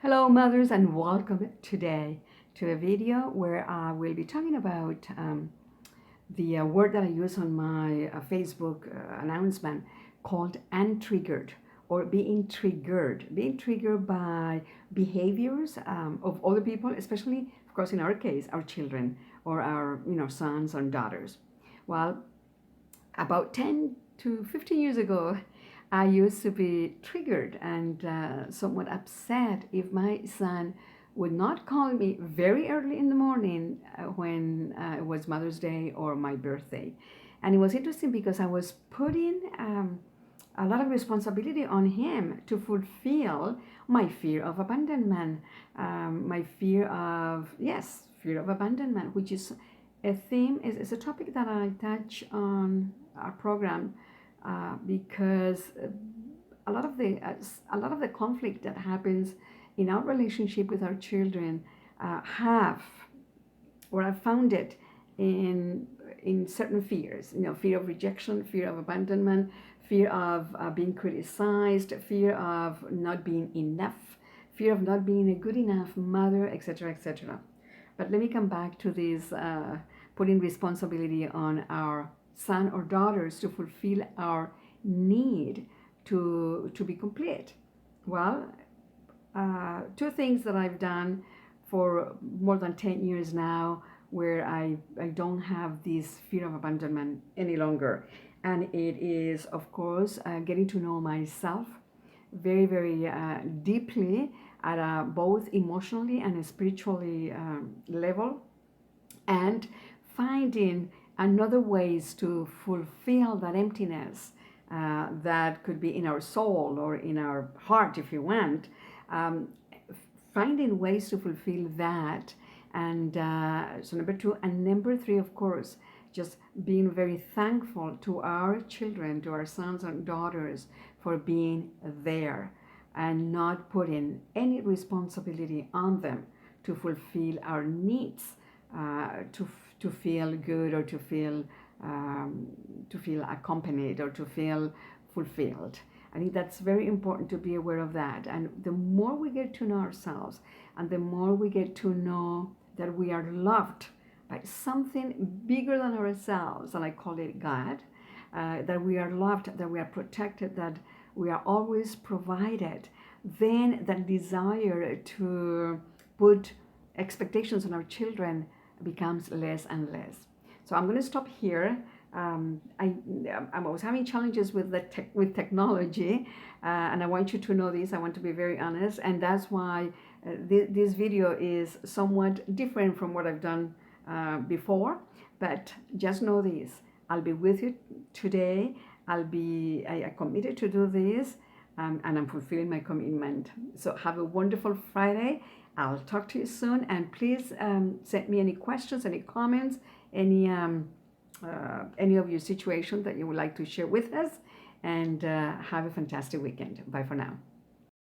Hello mothers, and welcome today to a video where I will be talking about the word that I use on my Facebook announcement called untriggered, or being triggered by behaviors of other people, especially of course in our case our children or our sons and daughters. Well, about 10 to 15 years ago, I used to be triggered and somewhat upset if my son would not call me very early in the morning when it was Mother's Day or my birthday. And it was interesting because I was putting a lot of responsibility on him to fulfill my fear of abandonment, my fear of abandonment, which is a theme, is a topic that I touch on our program because a lot of the conflict that happens in our relationship with our children have, or I found it in certain fears. Fear of rejection, fear of abandonment, fear of being criticized, fear of not being enough, fear of not being a good enough mother, etc., etc. But let me come back to this putting responsibility on our son or daughters to fulfill our need to be complete. Well, two things that I've done for more than 10 years now where I don't have this fear of abandonment any longer. And it is, of course, getting to know myself very, very deeply at a both emotionally and spiritually level, and finding another ways to fulfill that emptiness that could be in our soul or in our heart, if you want. Finding ways to fulfill that. And so number two. And number three, of course, just being very thankful to our children, to our sons and daughters, for being there and not putting any responsibility on them to fulfill our needs, to feel good, or to feel accompanied, or to feel fulfilled. I think that's very important to be aware of that. And the more we get to know ourselves, and the more we get to know that we are loved by something bigger than ourselves, and I call it God, that we are loved, that we are protected, that we are always provided, then that desire to put expectations on our children becomes less and less. So I'm going to stop here. I'm always having challenges with with technology, and I want you to know this. I want to be very honest, and that's why this video is somewhat different from what I've done before. But just know this: I'll be with you today. I committed to do this, and I'm fulfilling my commitment. So have a wonderful Friday. I'll talk to you soon, and please send me any questions, any comments, any of your situations that you would like to share with us, and have a fantastic weekend. Bye for now.